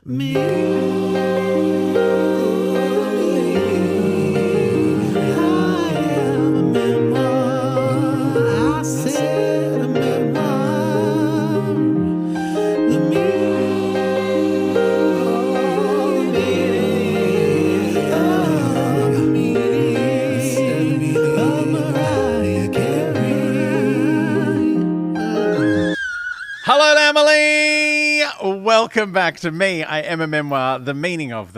Me, I am a memoir. I said a memoir. The meaning of Mariah Carey. Hello, Emily. Welcome back to Me. I Am a Memoir, the meaning of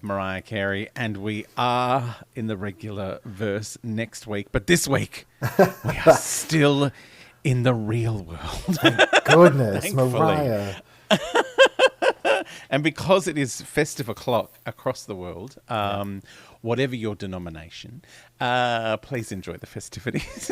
Mariah Carey, and we are in the regular verse next week. But this week, we are still in the real world. Thank goodness, Thankfully. Mariah. And because it is festive o'clock across the world, whatever your denomination, please enjoy the festivities.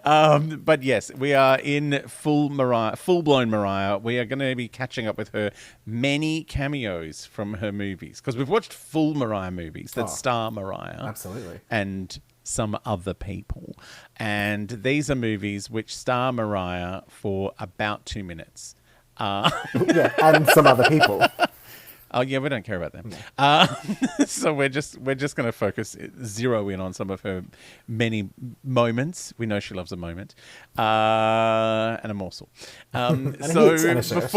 But yes, we are in full-blown Mariah. We are going to be catching up with her many cameos from her movies, because we've watched full Mariah movies that star Mariah. Absolutely. And some other people. And these are movies which star Mariah for about 2 minutes. Yeah, and some other people. Oh yeah, we don't care about them. So we're just going to zero in on some of her many moments. We know she loves a moment, and a morsel. And a hit and a shirt.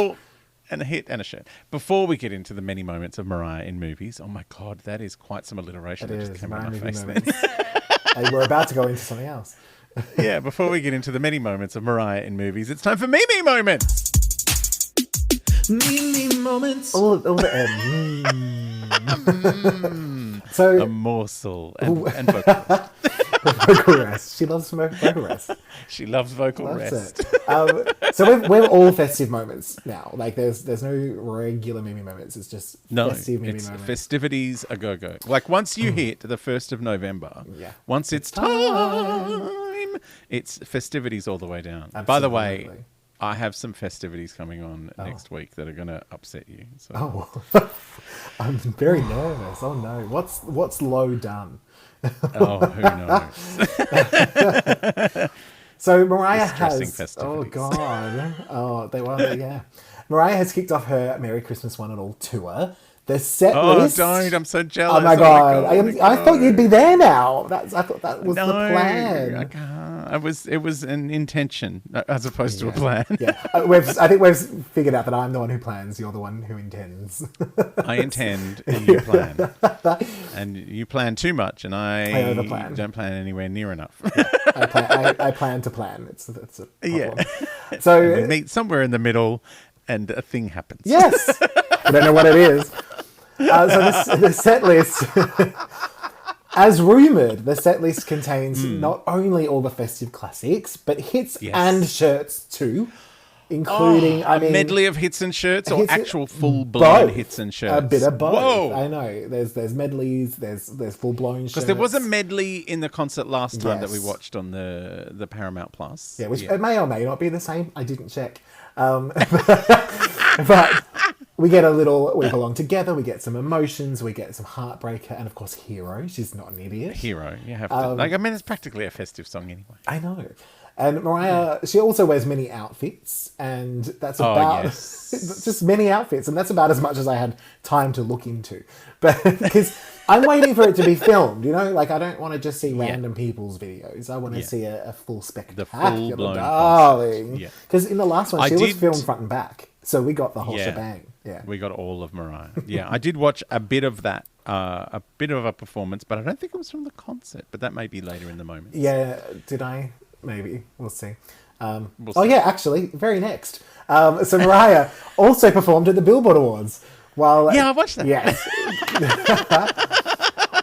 And a hit and a shirt. Before we get into the many moments of Mariah in movies, oh my God, that is quite some alliteration that just came out of my face then. Hey, we're about to go into something else. Yeah, before we get into the many moments of Mariah in movies, it's time for Me Moment. Me moments. All the So A morsel and vocal rest. vocal rest. She loves vocal rest. She loves vocal That's rest. it. So we're all festive moments now. Like there's no regular Mimi moments. It's just festive Mimi it's moments. festivities a go-go. Like once you hit the 1st of November, once it's time, it's festivities all the way down. Absolutely. By the way, I have some festivities coming on next week that are going to upset you. So. Oh, I'm very nervous. Oh no, what's low done? Oh, who knows? So Mariah Distressing has. festivities. Oh God. Oh, they were. Yeah. Mariah has kicked off her Merry Christmas One and All tour. The set list. Don't! I'm so jealous. Oh my God! I thought you'd be there now. I thought that was No, the plan. I can't. It was an intention as opposed to a plan. Yeah, I think we've figured out that I'm the one who plans. You're the one who intends. I intend and you plan. And you plan too much and I overplan. Don't plan anywhere near enough. I plan to plan. It's a problem. Yeah. So And we meet somewhere in the middle and a thing happens. yes, I don't know what it is. So the set list, as rumoured, the set list contains not only all the festive classics, but hits and shirts too, including a medley of hits and shirts, or hits- actual full-blown both. hits and shirts? A bit of both. Whoa. I know. There's medleys. There's full blown shirts. Because there was a medley in the concert last time that we Yes. watched on the Paramount Plus. Yeah, which it may or may not be the same. I didn't check. But we get a little, we belong together, we get some emotions, we get some heartbreaker, and of course, Hero. She's not an idiot. Hero, you have to. It's practically a festive song anyway. I know. And Mariah, she also wears many outfits, and that's about just many outfits, and that's about as much as I had time to look into. But because I'm waiting for it to be filmed, like I don't want to just see random people's videos. I want to see a full spectacular, full-blown darling. concert. Because in the last one, I she was did- filmed front and back, so we got the whole shebang. Yeah, We got all of Mariah. Yeah, I did watch a bit of that, a bit of a performance, but I don't think it was from the concert, but that may be later in the moment. yeah. Did I? Maybe we'll see. We'll Oh see. yeah, actually, very next. So Mariah also performed at the Billboard Awards. While Yeah, I watched that. Yes.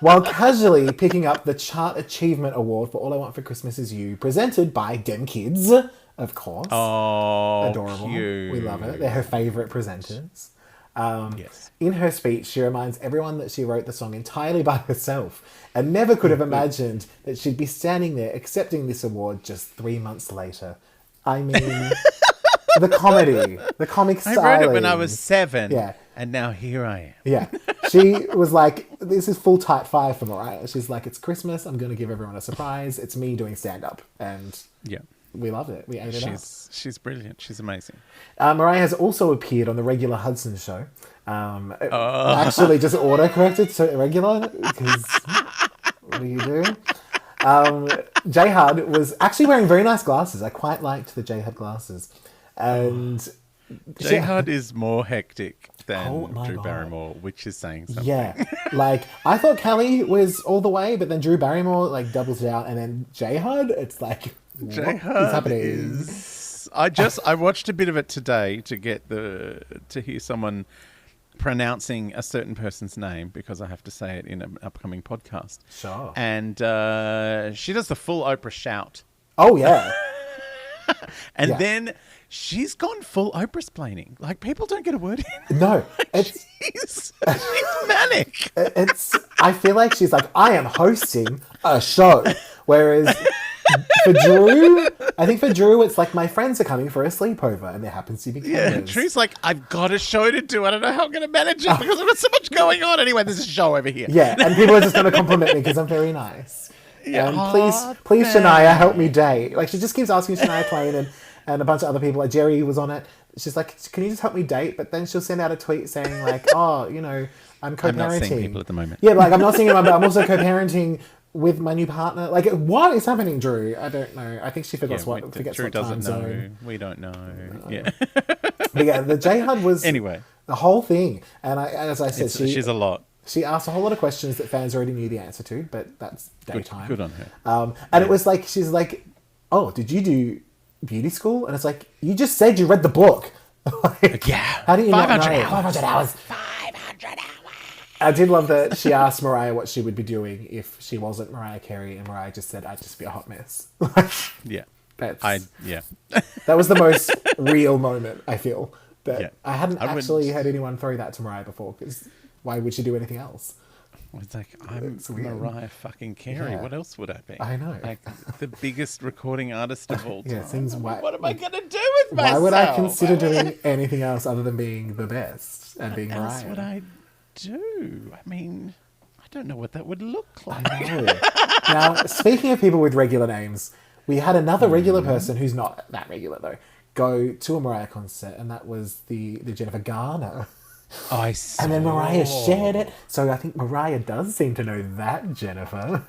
While casually picking up the Chart Achievement Award for All I Want for Christmas Is You, presented by Dem Kids, of course. Oh, Adorable. cute. We love it. They're her favourite presenters. Yes. In her speech, she reminds everyone that she wrote the song entirely by herself and never could have imagined that she'd be standing there accepting this award just 3 months later. I mean, the comedy, the comic I styling. wrote it when I was 7. Yeah. And now here I am. Yeah. She was like, this is full tight 5 for Mariah. She's like, it's Christmas. I'm going to give everyone a surprise. It's me doing stand-up. And Yeah. we loved it. We ate it up. She's brilliant. She's amazing. Mariah has also appeared on the regular Hudson show. Actually, just auto-corrected to irregular, because what do you do? J Hud was actually wearing very nice glasses. I quite liked the J Hud glasses. And J Hud is more hectic than my Drew God. Barrymore, which is saying something. yeah, like I thought Kelly was all the way, but then Drew Barrymore like doubles it out, and then J Hud, it's like, what J is Hud happening? is. I watched a bit of it today to get to hear someone pronouncing a certain person's name, because I have to say it in an upcoming podcast. Sure. And she does the full Oprah shout. Oh yeah. And Yeah. then she's gone full Oprah-splaining. Like, people don't get a word in. No, it's She's manic. I feel like she's like, I am hosting a show. Whereas for Drew, I think for Drew, it's like, my friends are coming for a sleepover and there happens to be Yeah, cameos. Drew's like, I've got a show to do. I don't know how I'm going to manage it because I've got so much going on. Anyway, there's a show over here. Yeah, and people are just going to compliment me because I'm very nice. Yeah. And Aw, please, thanks. Shania, help me date. Like, she just keeps asking Shania Twain and a bunch of other people. Like, Jerry was on it. She's like, can you just help me date? But then she'll send out a tweet saying like, oh, you know, I'm co-parenting. I'm not seeing people at the moment. Yeah, like, I'm not seeing anyone, but I'm also co-parenting with my new partner. Like, what is happening, Drew? I don't know. I think she forgets Yeah, forgets Drew what time doesn't know. zone. We don't know. Yeah. But yeah, the J Hud was Anyway. the whole thing. And as I said, She's a lot. she asked a whole lot of questions that fans already knew the answer to, but that's daytime. Good on her. And it was like, she's like, oh, did you do beauty school? And it's like, you just said you read the book. Like, Yeah. how do you not 500 know? hours. 500 hours. 500 hours. I did love that she asked Mariah what she would be doing if she wasn't Mariah Carey, and Mariah just said, I'd just be a hot mess. Yeah. That's, Yeah. that was the most real moment, I feel. That Yeah. I hadn't I would- actually heard anyone throw that to Mariah before, because why would she do anything else? It's like, I'm It's weird. Mariah fucking Carey. Yeah. What else would I be? I know. Like, the biggest recording artist of all time. Yeah, it seems What am I going to do with myself? Why would I consider doing anything else other than being the best and being What else Mariah? would I do? I mean, I don't know what that would look like. I know. Now, speaking of people with regular names, we had another regular person who's not that regular though go to a Mariah concert, and that was the Jennifer Garner. I saw. And then Mariah shared it, so I think Mariah does seem to know that Jennifer.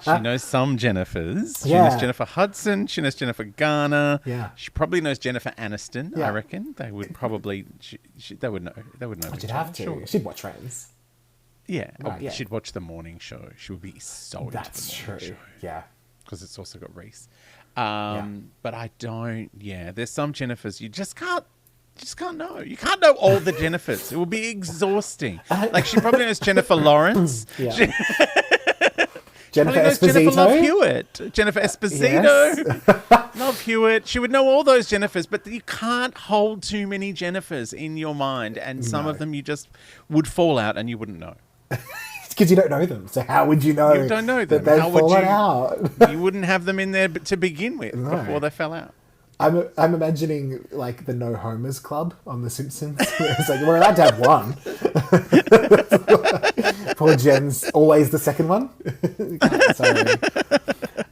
She knows some Jennifers. She Yeah. knows Jennifer Hudson. She knows Jennifer Garner. Yeah. She probably knows Jennifer Aniston. Yeah. I reckon they would probably. They would know. They would know. She'd each have other, to. surely. She'd watch Friends. Yeah. Right, yeah. She'd watch the morning show. She would be so into That's the true. morning show. Yeah. Because it's also got Reese. But I don't. Yeah, there's some Jennifers you just can't. Just can't know. You can't know all the Jennifers. It will be exhausting. Like, she probably knows Jennifer Lawrence. Yeah. She Jennifer probably knows Jennifer Love Esposito. Hewitt. Jennifer Esposito. Love Hewitt. She would know all those Jennifers, but you can't hold too many Jennifers in your mind. And some of them you just would fall out and you wouldn't know. Because you don't know them. So how would you know? You don't know them. That they've How would fallen you- out. You wouldn't have them in there to begin with before they fell out. I'm imagining like the No Homers Club on The Simpsons. Where it's like, we're allowed to have one. Poor Jen's always the second one. Sorry.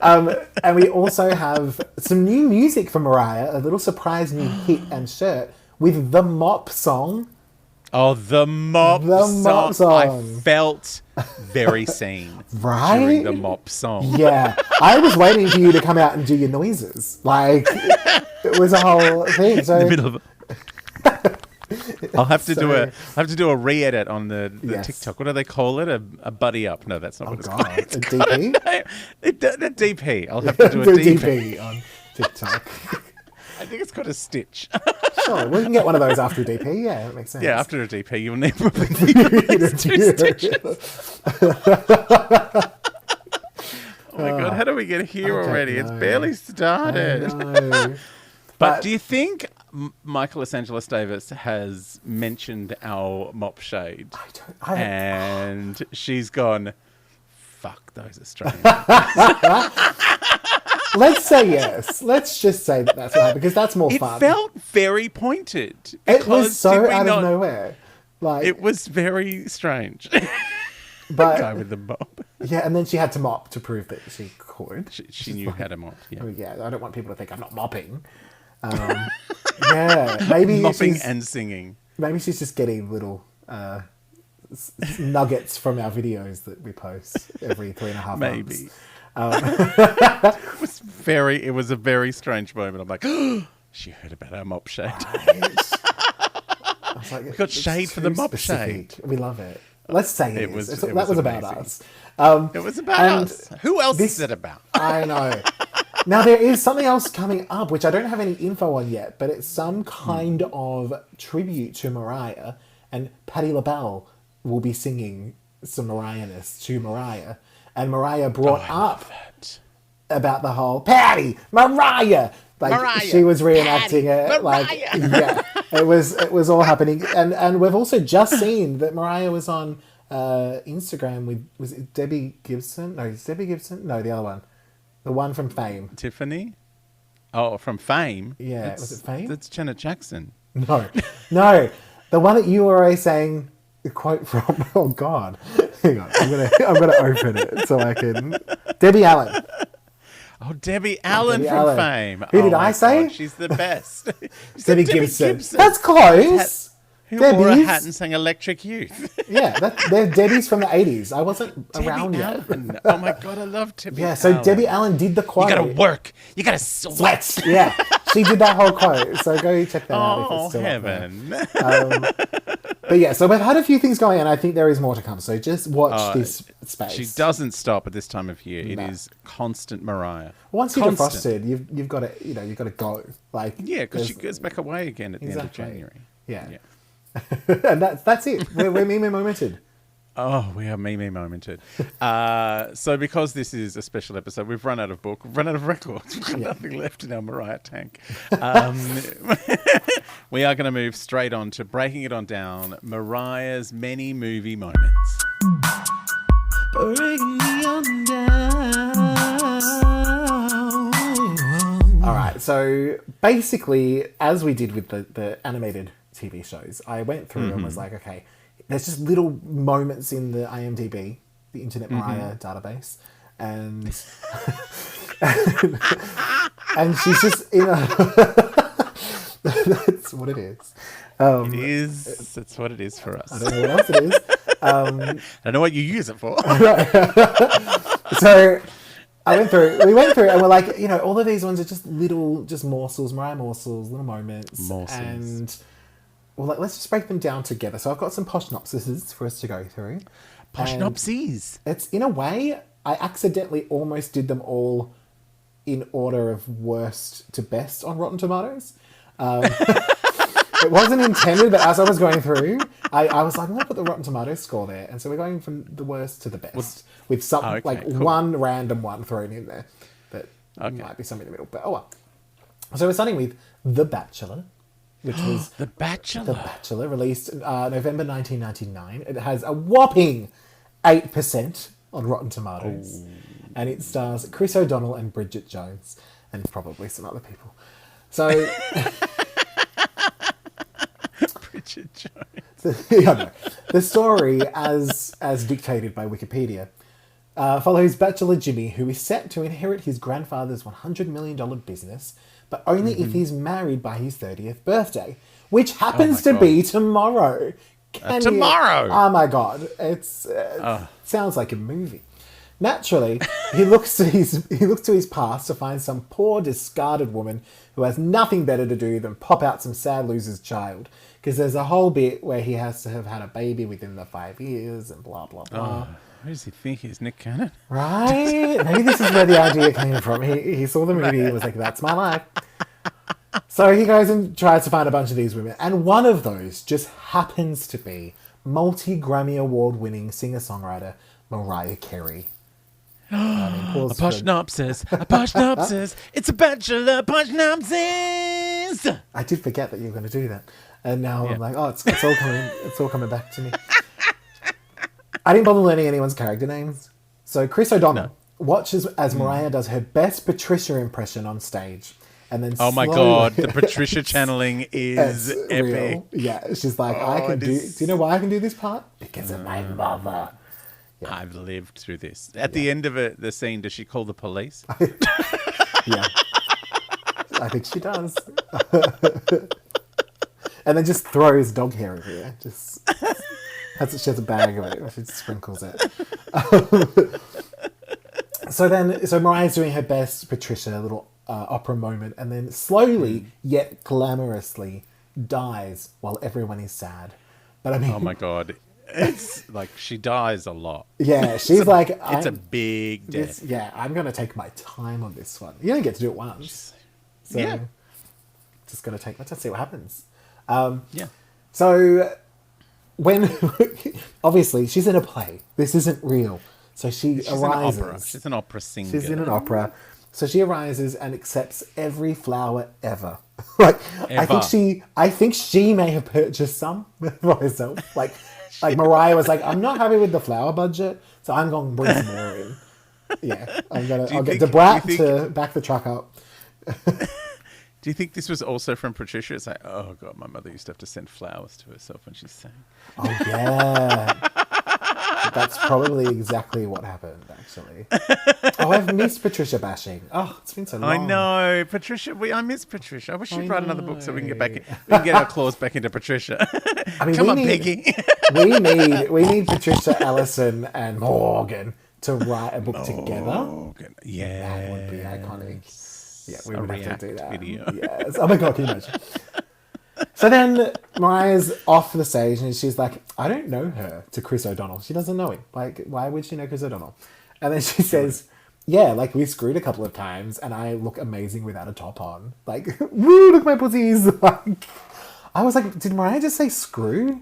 And we also have some new music from Mariah, a little surprise new hit and shirt with the Mop song. Oh, the mop The song. mop song. I felt very seen Right? during the mop song. Yeah, I was waiting for you to come out and do your noises. Like, it was a whole thing. So In the middle of I'll have to do a re-edit on the Yes. TikTok. What do they call it? A buddy up? No, that's not what it's God, called. It's a got DP? name. A DP. I'll have to do a the DP. DP on TikTok. I think it's got a stitch. Sure, we can get one of those after a DP. Yeah, that makes sense. Yeah, after a DP, you'll need probably at least 2 stitches. Oh my god, how do we get here I don't already? It's know. barely started. No. But do you think Michael Los Angeles Davis has mentioned our mop shade? And she's gone, fuck those Australians. Let's say yes. Let's just say that that's what happened, because that's more It fun. felt very pointed. It because was did so we out not- of nowhere. Like, It was very strange. but Guy with the mop. Yeah, and then she had to mop to prove that she could. She knew how to mop. Yeah. Oh, yeah, I don't want people to think I'm not mopping. Yeah, maybe Mopping and singing. Maybe she's just getting little nuggets from our videos that we post every 3.5 Maybe. months. It was a very strange moment. I'm like, she heard about our mop shade. Right. I was like, We got shade for the too mop specific. We love it. Let's say it is. That was about amazing. us. It was about us. Who else is it about? I know. Now, there is something else coming up, which I don't have any info on yet, but it's some kind of tribute to Mariah, and Patti LaBelle will be singing some Mariah-ness to Mariah. And Mariah brought up about the whole Patti, Mariah. Like Mariah, she was reenacting Patti, it. Like Mariah. yeah, it was all happening. And we've also just seen that Mariah was on Instagram with, was it Debbie Gibson? No, it's Debbie Gibson? No, the other one. The one from Fame. Tiffany? Oh, from Fame? Yeah, was it Fame? That's Janet Jackson. No. The one that you were always saying the quote from. Oh God. Hang on. I'm gonna open it so I can. Debbie Allen. Oh, Debbie Allen Debbie from Allen. Fame. Who did Oh I my say? God, she's the best. You said Debbie Gibson. That's close. Who wore a Debbie's. hat and sang Electric Youth? Yeah, they're Debbie's from the 80s. I wasn't Debbie around yet. Allen. Oh my God, I love Debbie Yeah, so Allen. Debbie Allen did the quote. You gotta work. You gotta sweat. Sweat. Yeah, she did that whole quote. So go check that out if Oh, it's still heaven. up there. But yeah, so we've had a few things going, and I think there is more to come. So just watch this space. She doesn't stop at this time of year. It No. is constant Mariah. Once you're Constant. defrosted, you've got to you've got to go. Like Yeah, because she there's- goes back away again at the end of Exactly. January. Yeah. Yeah. and that's it. We're meme momented. Oh, we are me momented. So because this is a special episode, we've run out of book, we've run out of records. We've got nothing left in our Mariah tank. We are going to move straight on to breaking it on down, Mariah's many movie moments. Breaking me on down. All right. So basically, as we did with the animated TV shows, I went through and was like, okay, there's just little moments in the IMDb, the Internet Mariah database, and and she's just in a. That's what it is. It is. That's what it is for us. I don't know what else it is. I don't know what you use it for. So we went through and we're like, all of these ones are just little, just morsels, Mariah morsels, little moments. Morsels. And well, let's just break them down together. So I've got some poshnopsises for us to go through. Poshnopsies. It's, in a way, I accidentally almost did them all in order of worst to best on Rotten Tomatoes. It wasn't intended, but as I was going through, I was like, I'm going to put the Rotten Tomatoes score there. And so we're going from the worst to the best with some cool. one random one thrown in there that might be something in the middle. But oh well. So we're starting with The Bachelor, which was The Bachelor. The Bachelor, released November 1999. It has a whopping 8% on Rotten Tomatoes. And it stars Chris O'Donnell and Bridget Jones, and probably some other people. So... Bridget Jones. The story, as dictated by Wikipedia, follows Bachelor Jimmy, who is set to inherit his grandfather's $100 million business, but only if he's married by his 30th birthday, which happens to be tomorrow. Tomorrow! Oh my God. It's sounds like a movie. Naturally, he looks to his past to find some poor, discarded woman who has nothing better to do than pop out some sad loser's child. Because there's a whole bit where he has to have had a baby within the 5 years and blah, blah, blah. Who does he think he is, Nick Cannon? Right? Maybe this is where the idea came from. He saw the movie and was like, that's my life. So he goes and tries to find a bunch of these women. And one of those just happens to be multi-Grammy Award-winning singer-songwriter Mariah Carey. A poshnopsis. A poshnopsis. It's a Bachelor poshnopsis. I did forget that you were going to do that. And now I'm like, it's all coming back to me. I didn't bother learning anyone's character names. So Chris O'Donnell watches as Mariah does her best Patricia impression on stage. And then Oh my God, the Patricia channeling is epic. real. Yeah, she's like, I can do. Do you know why I can do this part? Because of my mother. I've lived through this. At the end of the scene, does she call the police? Yeah. I think she does. And then just throws dog hair everywhere. Just she has a bag of it. She just sprinkles it. So Mariah's doing her best Patricia little opera moment, and then slowly yet glamorously dies while everyone is sad. But I mean, Oh my God. It's like she dies a lot. yeah, she's like, It's a big death. I'm gonna take my time on this one. You only get to do it once, so Yeah. just gonna take. Let's see what happens. Yeah. So when obviously she's in a play, this isn't real. So she's She's arises. an opera. She's an opera singer. She's in an opera. So she arises and accepts every flower ever. Like Ever. I think she may have purchased some for herself. Like Mariah was like, I'm not happy with the flower budget, so I'm going to bring some more in. Yeah, I'll get Debrat to back the truck up. Do you think this was also from Patricia? It's like, oh God, my mother used to have to send flowers to herself when she sang. Oh yeah. That's probably exactly what happened, actually. Oh, I've missed Patricia bashing. Oh, it's been so long. I know, Patricia. I miss Patricia. I wish she'd write another book so we can get back. We can get our claws back into Patricia. I mean, Come on, Peggy. we need Patricia, Allison, and Morgan to write a book together. Yeah, That would be iconic. Yeah, we would have to do that. Video. Yes. Oh my God, can you imagine? So then Mariah's off the stage and she's like, I don't know her, to Chris O'Donnell. She doesn't know him. Like, why would she know Chris O'Donnell? And then she says, yeah, like we screwed a couple of times and I look amazing without a top on. Like, woo, look at my pussies. Like, I was like, did Mariah just say screw?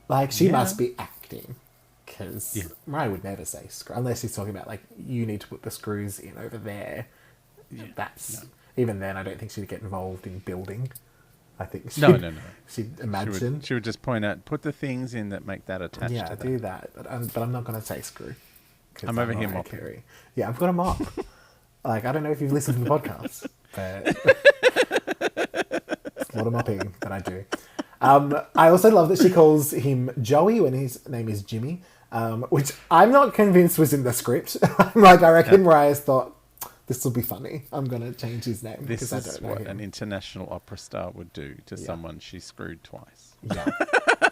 Like, she must be acting. Because Mariah would never say screw. Unless she's talking about, like, you need to put the screws in over there. Yeah, even then, I don't think she'd get involved in building. I think she'd imagine. She would just point out, put the things in that make that attached to that. Do that. But I'm not going to say screw. I'm over here mopping. Carey. Yeah, I've got a mop. Like, I don't know if you've listened to the podcast, but it's a lot of mopping that I do. I also love that she calls him Joey when his name is Jimmy, which I'm not convinced was in the script. Like, I reckon Mariah's thought, this will be funny. I'm going to change his name. This I don't is know what him. an international opera star would do to someone she screwed twice. Yeah.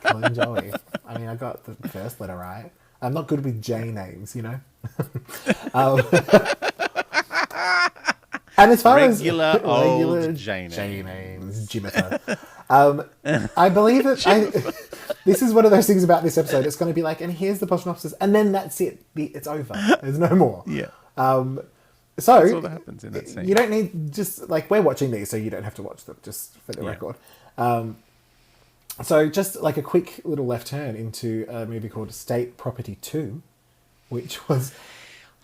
Call him Joey. I mean, I got the first letter right. I'm not good with J names, you know? And as far regular as J names, Jimother. I believe that this is one of those things about this episode. It's going to be like, and here's the synopsis, and then that's it. It's over. There's no more. Yeah. So that's all that happens in that scene. You don't need, just like, we're watching these, so you don't have to watch them, just for the record. So just like a quick little left turn into a movie called State Property 2, which was...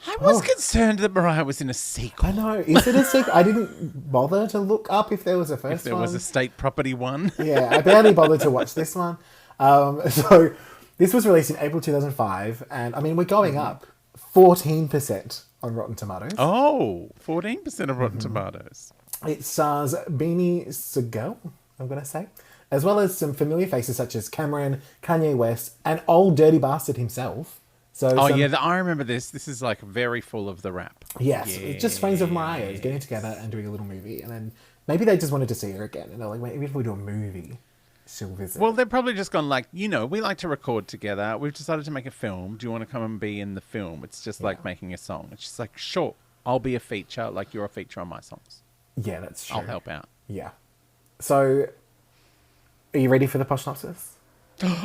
I was concerned that Mariah was in a sequel. I know. Is it a sequel? I didn't bother to look up if there was a first one. If there was a State Property 1. Yeah, I barely bothered to watch this one. So this was released in April 2005, and I mean, we're going up 14% on Rotten Tomatoes. Oh, 14% of Rotten Tomatoes. It stars Beanie Sigel, I'm going to say, as well as some familiar faces such as Cameron, Kanye West, and old dirty bastard himself. So I remember this. This is like very full of the rap. Yes, just friends of Mariah's getting together and doing a little movie. And then maybe they just wanted to see her again. And they're like, maybe if we do a movie, she'll visit. Well, they've probably just gone like, we like to record together. We've decided to make a film. Do you want to come and be in the film? It's just like making a song. It's just like, sure, I'll be a feature like you're a feature on my songs. Yeah, that's true. I'll help out. Yeah. So, are you ready for the poshnopsis?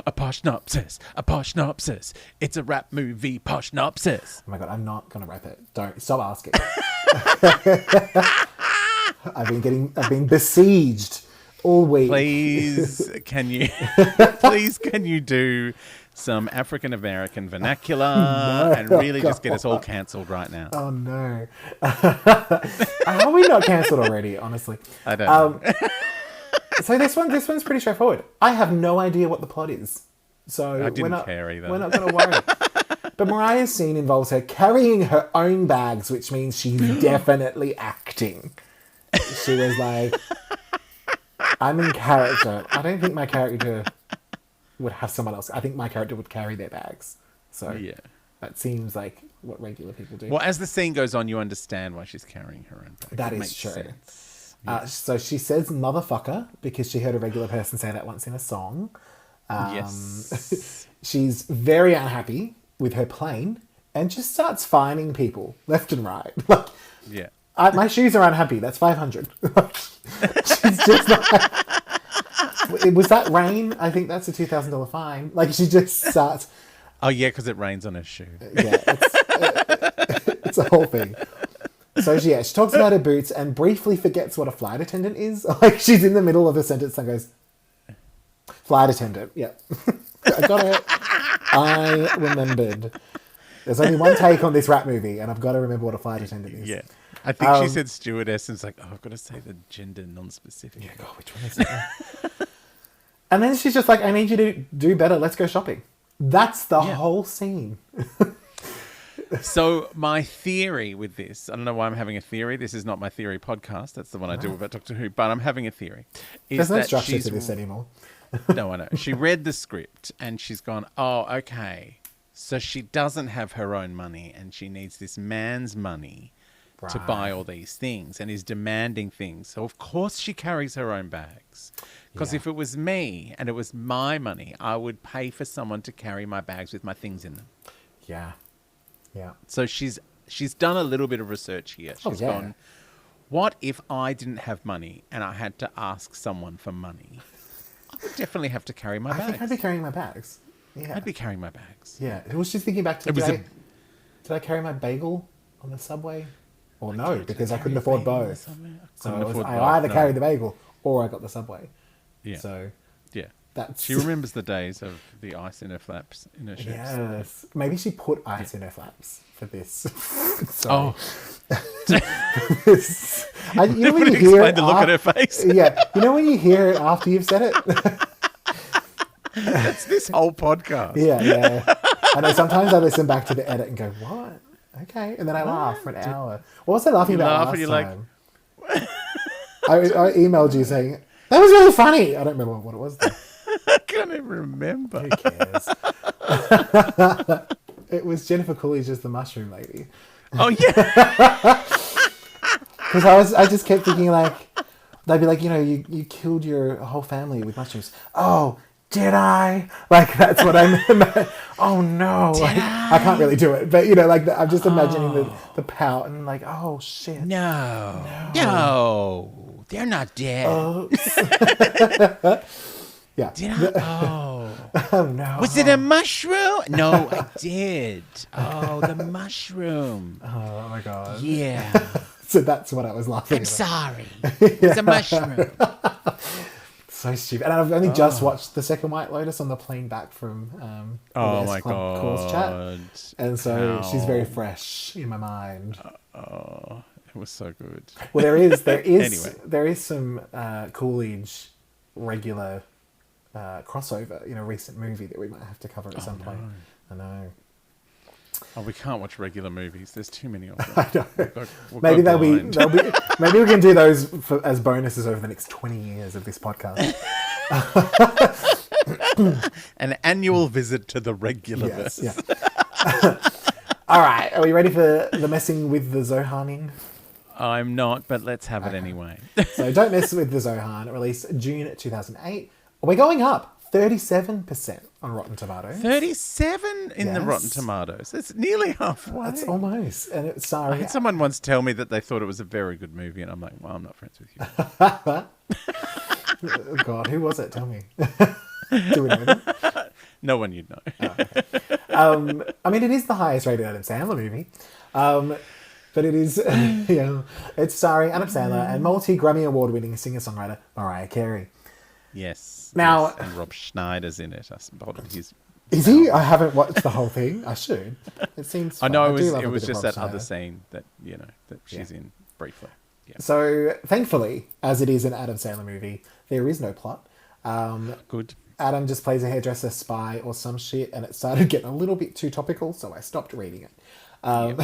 A poshnopsis. A poshnopsis. It's a rap movie poshnopsis. Oh my God, I'm not going to rap it. Don't. Stop asking. I've been besieged all week. Please, can you do some African American vernacular and really just get us all cancelled right now? Oh no. Are we not cancelled already, honestly? I don't know. So this one's pretty straightforward. I have no idea what the plot is. So I didn't care either. We're not going to worry. But Mariah's scene involves her carrying her own bags, which means she's definitely acting. She was like, I'm in character. I don't think my character would have someone else. I think my character would carry their bags. So yeah. That seems like what regular people do. Well, as the scene goes on, you understand why she's carrying her own bag. That It is makes true. sense. So she says motherfucker because she heard a regular person say that once in a song. Yes. She's very unhappy with her plane and just starts fining people left and right. Like, Yeah. my shoes are unhappy. That's 500. She's just like, was that rain? I think that's a $2,000 fine. Like she just starts. Oh, yeah, because it rains on her shoe. Yeah, it's a whole thing. So she talks about her boots and briefly forgets what a flight attendant is. Like she's in the middle of a sentence and goes, "Flight attendant." Yeah, I got it. I remembered. There's only one take on this rap movie, and I've got to remember what a flight attendant is. Yeah. I think she said stewardess, and it's like, oh, I've got to say the gender non-specific. Yeah, God, which one is it? And then she's just like, "I need you to do better. Let's go shopping." That's the whole scene. So my theory with this, I don't know why I'm having a theory. This is not my theory podcast. That's the one I do about Doctor Who. But I'm having a theory. There's no structure to this anymore. No, I know. She read the script and she's gone, oh, okay. So she doesn't have her own money and she needs this man's money to buy all these things and is demanding things. So, of course, she carries her own bags. Because if it was me and it was my money, I would pay for someone to carry my bags with my things in them. Yeah. Yeah. So she's done a little bit of research here. She's gone, what if I didn't have money and I had to ask someone for money? I would definitely have to carry my bags. I think I'd be carrying my bags. Yeah. I'd be carrying my bags. Yeah. It was just thinking back to did I carry my bagel on the subway? Or no, because I couldn't afford both. I either carried the bagel or I got the subway. Yeah. So yeah. that's She remembers the days of the ice in her flaps in her shoes. Yes. Maybe she put ice in her flaps for this. Oh. You know when you hear Explain the look at her face. Yeah. You know when you hear it after you've said it? That's this whole podcast. Yeah. I know sometimes I listen back to the edit and go, what? Okay. And then I laugh for an hour. What was I laughing about last time? I emailed you saying, that was really funny. I don't remember what it was though. I can't even remember. Who cares? It was Jennifer Coolidge's The Mushroom Lady. Oh, yeah. Because I just kept thinking like, they'd be like, you killed your whole family with mushrooms. Oh, did I? Like, that's what I meant. Oh, no. Like, I can't really do it. But, I'm just imagining the pout and like, oh, shit. No. They're not dead. Yeah. Oh, no. Was it a mushroom? No, I did. Oh, the mushroom. Oh, my God. Yeah. So that's what I was laughing I'm at. sorry. It's a mushroom. So stupid. And I've only just watched the second White Lotus on the plane back from Oh, the my S Club God. Calls chat. And so she's very fresh in my mind. Oh, it was so good. Well, there is Anyway. there is some Coolidge regular crossover in a recent movie that we might have to cover at some point. I know. Oh, we can't watch regular movies. There's too many of them. I know. Maybe maybe we can do those as bonuses over the next 20 years of this podcast. An annual visit to the regular Yes, verse. yeah. All right, are we ready for the messing with the Zohaning? I'm not, but let's have it anyway. So Don't Mess with the Zohan, released June 2008. We're going up 37% on Rotten Tomatoes. 37 in the Yes. Rotten Tomatoes. It's nearly halfway. That's almost. And it's I sorry. had someone once tell me that they thought it was a very good movie, and I'm like, well, I'm not friends with you. Oh, God, who was it? Tell me. Do we know them? No one you'd know. I mean, it is the highest rated Adam Sandler movie. But it is, it's starring Adam Sandler and multi-Grammy Award-winning singer-songwriter Mariah Carey. Yes. Now- yes, and Rob Schneider's in it. I spotted his. Is he? I haven't watched the whole thing. I should. It seems I fun. know do love it a was bit of just Rob that other Schneider. scene that that she's in briefly. Yeah. So, thankfully, as it is an Adam Sandler movie, there is no plot. Good. Adam just plays a hairdresser, spy, or some shit, and it started getting a little bit too topical, so I stopped reading it. I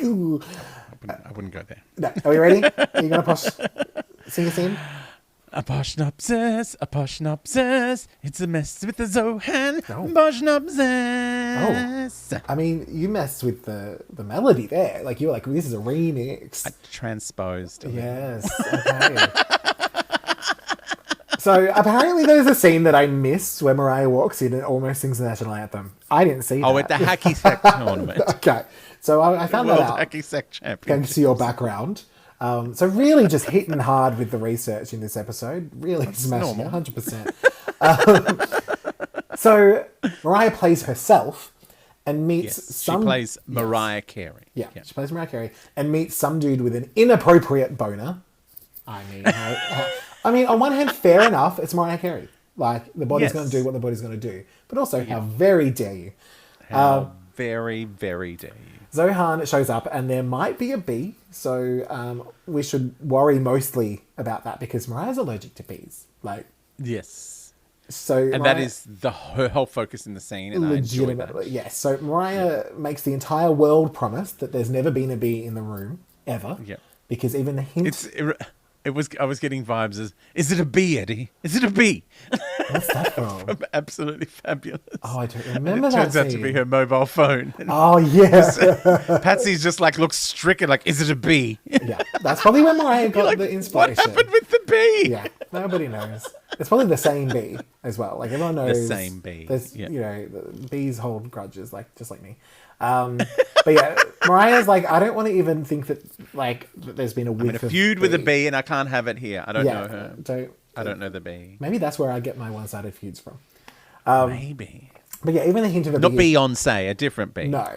wouldn't go there. No, are we ready? Are you going to sing a scene? A poshnopsis, a poshnopsis. It's a mess with the Zohan. Oh. Poshnopsis. I mean, you messed with the melody there. Like, you were like, this is a remix. I transposed. Yes. Okay. So apparently there's a scene that I missed where Mariah walks in and almost sings the national anthem. I didn't see that. Oh, at the hacky sack tournament. Okay. So I found that World out. hacky sack champion. Thanks to your background. So really just hitting hard with the research in this episode. Really smashing it, 100%. So Mariah plays herself and meets She plays Mariah Carey. Yeah, she plays Mariah Carey and meets some dude with an inappropriate boner. I mean, on one hand, fair enough. It's Mariah Carey. Like, the body's going to do what the body's going to do. But also, how very dare you? How very, very dare you? Zohan shows up, and there might be a bee. So we should worry mostly about that because Mariah's allergic to bees. Like, yes. So and that is her whole focus in the scene. And legitimately, yes. So Mariah makes the entire world promise that there's never been a bee in the room ever. Yeah. Because even the hint. I was getting vibes as, is it a bee, Eddie? Is it a bee? What's that from? From Absolutely Fabulous. Oh, I don't remember that. It turns out to be her mobile phone. Oh, yeah. Patsy's just like looks stricken, like, is it a bee? Yeah, that's probably when Mariah got the inspiration. What happened with the bee? Yeah, nobody knows. It's probably the same bee as well. Like, everyone knows. The same bee. There's, you know, the bees hold grudges, like just like me. But yeah, Mariah's like, I don't want to even think that that there's been a whiff I'm in a feud with a bee and I can't have it here. I don't know her. I don't know the bee. Maybe that's where I get my one-sided feuds from. Maybe. But yeah, even the hint of a Not bee. Beyonce, a different bee. No,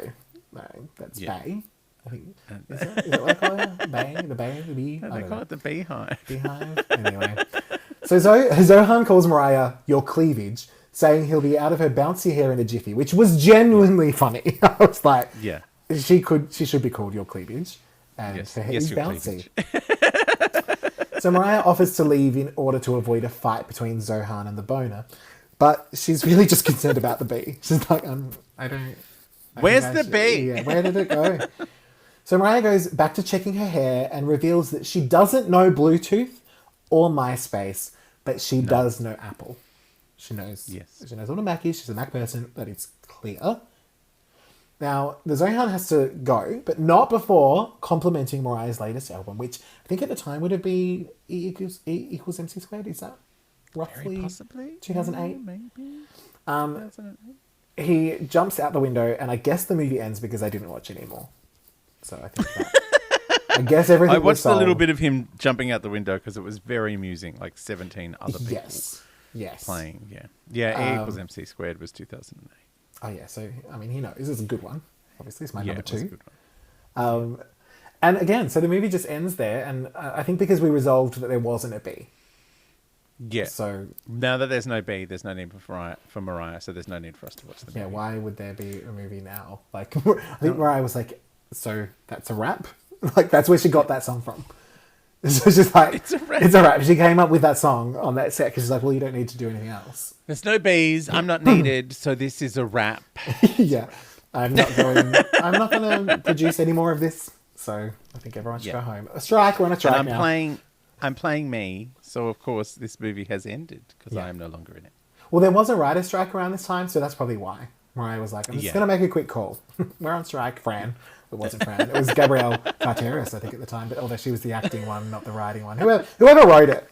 that's Bay. I think is that what I call it? Bay, the bee. No, they call it the beehive. Beehive. Anyway, so Zohan calls Mariah your cleavage, saying he'll be out of her bouncy hair in a jiffy, which was genuinely funny. I was like, yeah, she should be called your cleavage, and her hair is bouncy. So Mariah offers to leave in order to avoid a fight between Zohan and the boner, but she's really just concerned about the bee. She's like, Where's the bee? Yeah, where did it go? So Mariah goes back to checking her hair and reveals that she doesn't know Bluetooth or MySpace, but she does know Apple. She knows. Yes. She knows all the Macies. She's a Mac person. That is clear. Now, the Zohan has to go, but not before complimenting Mariah's latest album, which I think at the time would have been E equals MC squared. Is that roughly? Very possibly. 2008? Maybe. 2008. He jumps out the window, and I guess the movie ends because I didn't watch anymore. So I think that... I guess everything I watched was a little bit of him jumping out the window because it was very amusing, like 17 other people playing. Yeah, E equals MC squared was 2008. Oh, yeah. So, I mean, he knows. This is a good one. Obviously, it's my number it was a 2. good one. And again, so the movie just ends there. And I think because we resolved that there wasn't a B. Yeah. So now that there's no B, there's no need for Mariah, so there's no need for us to watch the movie. Yeah, why would there be a movie now? Like, I think Mariah was like, so that's a rap? Like, that's where she got that song from. So she's like, it's a rap. She came up with that song on that set because she's like, well, you don't need to do anything else. There's no B's. I'm not needed. So this is a rap. Yeah. I'm not going to produce any more of this. So I think everyone should go home. A strike. We're on a strike now. I'm playing me. So of course this movie has ended because I am no longer in it. Well, there was a writer's strike around this time. So that's probably why. Mariah was like, I'm just going to make a quick call. We're on strike, Fran. It wasn't Fran. It was Gabrielle Carteris, I think, at the time. But although she was the acting one, not the writing one. Whoever wrote it.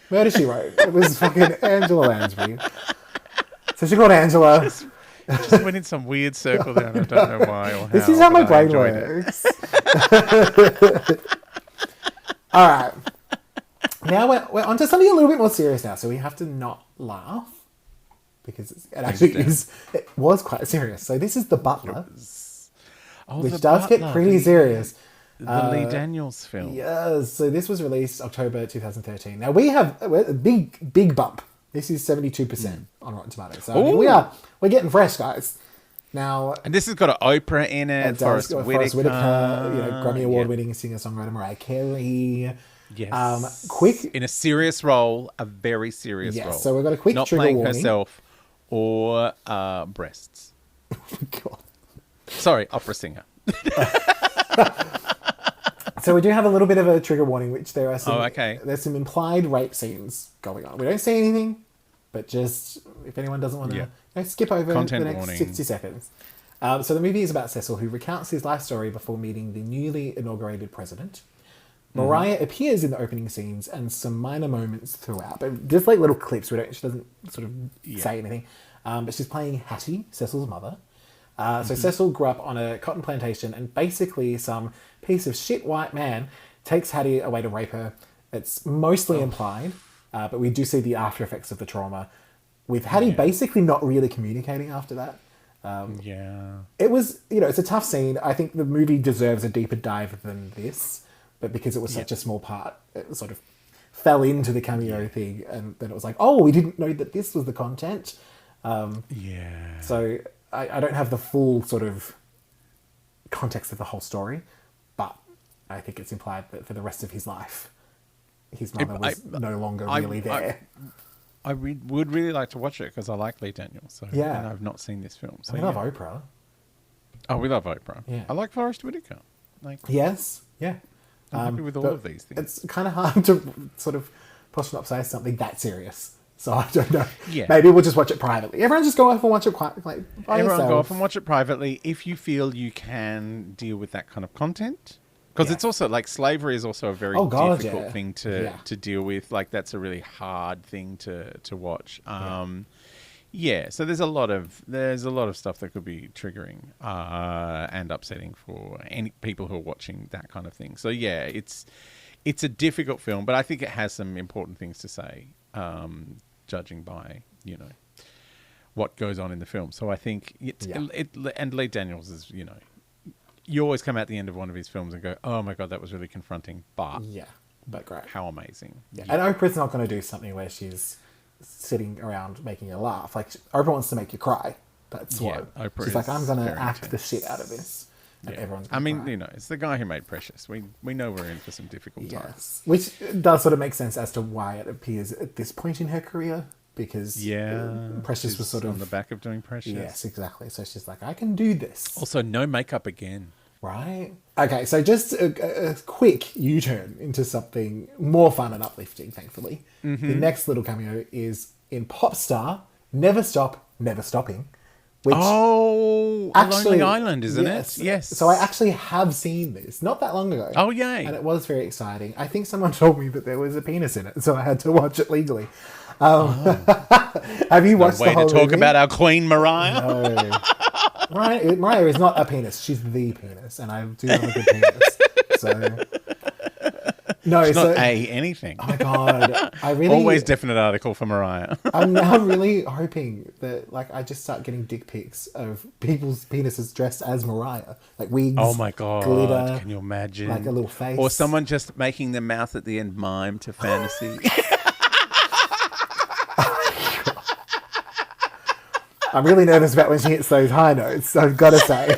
Where she wrote? It was fucking Angela Lansbury. So she called Angela. Just went in some weird circle there. And I don't know why or how. This is how my brain works. All right. Now we're on to something a little bit more serious now. So we have to not laugh. Because it was quite serious. So this is The Butler. Which does get pretty serious. The Lee Daniels film. Yes. So this was released October 2013. Now we have a big bump. This is 72% on Rotten Tomatoes. So I mean, we're getting fresh, guys. Now, and this has got an Oprah in it. Forrest Whitaker, Grammy Award-winning singer-songwriter Mariah Carey. Yes. Quick in a serious role, a very serious role. So we've got a quick not trigger playing warning. herself or breasts. Oh, God. Sorry, opera singer. So we do have a little bit of a trigger warning, which there are some. Oh, okay. There's some implied rape scenes going on. We don't see anything, but just if anyone doesn't want to skip over Content the next warning. 60 seconds. So the movie is about Cecil, who recounts his life story before meeting the newly inaugurated president. Mariah appears in the opening scenes and some minor moments throughout, but just like little clips. She doesn't sort of say anything. But she's playing Hattie, Cecil's mother. So Cecil grew up on a cotton plantation, and basically some piece of shit white man takes Hattie away to rape her. It's mostly implied, but we do see the after effects of the trauma, with Hattie basically not really communicating after that. It was, it's a tough scene. I think the movie deserves a deeper dive than this, but because it was such a small part, it sort of fell into the cameo thing, and then it was like, oh, we didn't know that this was the content. So I don't have the full sort of context of the whole story, but I think it's implied that for the rest of his life, his mother was no longer really there. I would really like to watch it because I like Lee Daniels. So, and I've not seen this film. So we love Oprah. Oh, we love Oprah. Yeah. I like Forrest Whitaker. Yes, yeah. I'm happy with all of these things. It's kind of hard to sort of push and upside something that serious. So I don't know. Yeah. Maybe we'll just watch it privately. Everyone just go off and watch it quietly. Everyone go off and watch it privately if you feel you can deal with that kind of content. Because it's also like slavery is also a very difficult thing to deal with. Like that's a really hard thing to watch. So there's a lot of stuff that could be triggering and upsetting for any people who are watching that kind of thing. So it's a difficult film, but I think it has some important things to say, judging by what goes on in the film. So I think and Lee Daniels is you always come out the end of one of his films and go, oh my God, that was really confronting, but great. How amazing. And Oprah's not going to do something where she's sitting around making you laugh. Like Oprah wants to make you cry. That's what Oprah she's like. I'm going to act intense. the shit out of this, and everyone's. I mean, it's the guy who made Precious. We know we're in for some difficult times, which does sort of make sense as to why it appears at this point in her career, because Precious was sort of on the back of doing Precious. Yes, exactly. So she's like, I can do this. Also, no makeup again. Right. Okay, so just a quick U-turn into something more fun and uplifting, thankfully. The next little cameo is in pop star Never Stop, Never Stopping. Which Lonely Island, isn't it? Yes. So I actually have seen this not that long ago. Oh, yay. And it was very exciting. I think someone told me that there was a penis in it, so I had to watch it legally. Have you watched the whole way to talk movie? about our queen, Mariah? No. Mariah is not a penis. She's the penis, and I do love a good penis. So no, it's not anything. Oh my God, I really always definite article for Mariah. I'm now really hoping that I just start getting dick pics of people's penises dressed as Mariah, like wigs. Oh my God, glitter. Can you imagine? Like a little face, or someone just making the mouth at the end mime to fantasy. I'm really nervous about when she hits those high notes, I've got to say.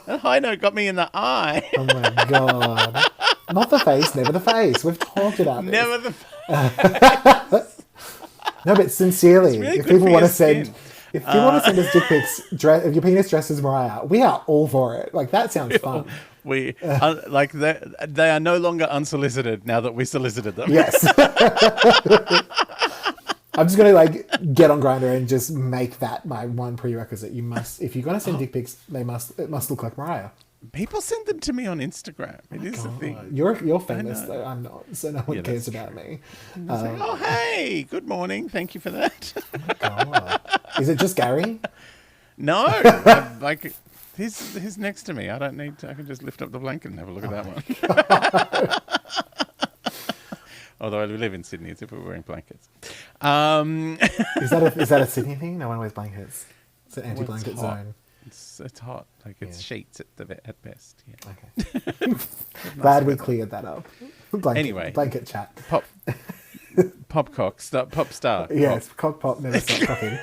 That high note got me in the eye. Oh my God. Not the face, never the face. We've talked about this. Never the face. No, but sincerely, really if people want to send... skin. If you want to send us dick pics of your penis dressed as Mariah, we are all for it. Like, that sounds fun. We they are no longer unsolicited now that we solicited them. Yes. I'm just going to get on Grindr and just make that my one prerequisite. You must, if you're going to send dick pics, it must look like Mariah. People send them to me on Instagram. It is the thing. You're famous though. I'm not, so no one cares about me. Oh hey, good morning. Thank you for that. Oh my God. Is it just Gary? No, he's next to me. I don't need to. I can just lift up the blanket and have a look at that one. Although I live in Sydney, as if we're wearing blankets. Is that a Sydney thing? No one wears blankets. It's an anti-blanket zone. It's hot. It's sheets at best. Yeah. Okay. Glad we cleared that up. Blanket chat. Pop star. Yes, cock pop never stop cocking.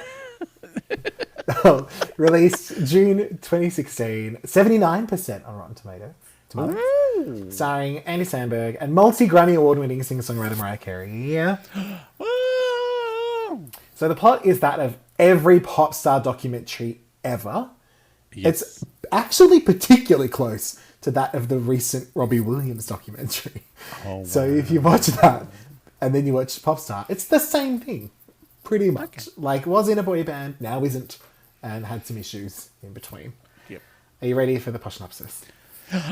Released June 2016, 79% on Rotten Tomatoes. Starring Andy Samberg and multi-Grammy award-winning singer-songwriter Mariah Carey. Yeah. So the plot is that of every pop star documentary ever. Yes. It's actually particularly close to that of the recent Robbie Williams documentary. Oh, So wow. if you watch that and then you watch Popstar, it's the same thing, pretty much. Okay. Like, was in a boy band, now isn't, and had some issues in between. Yep. Are you ready for the poshnopsis?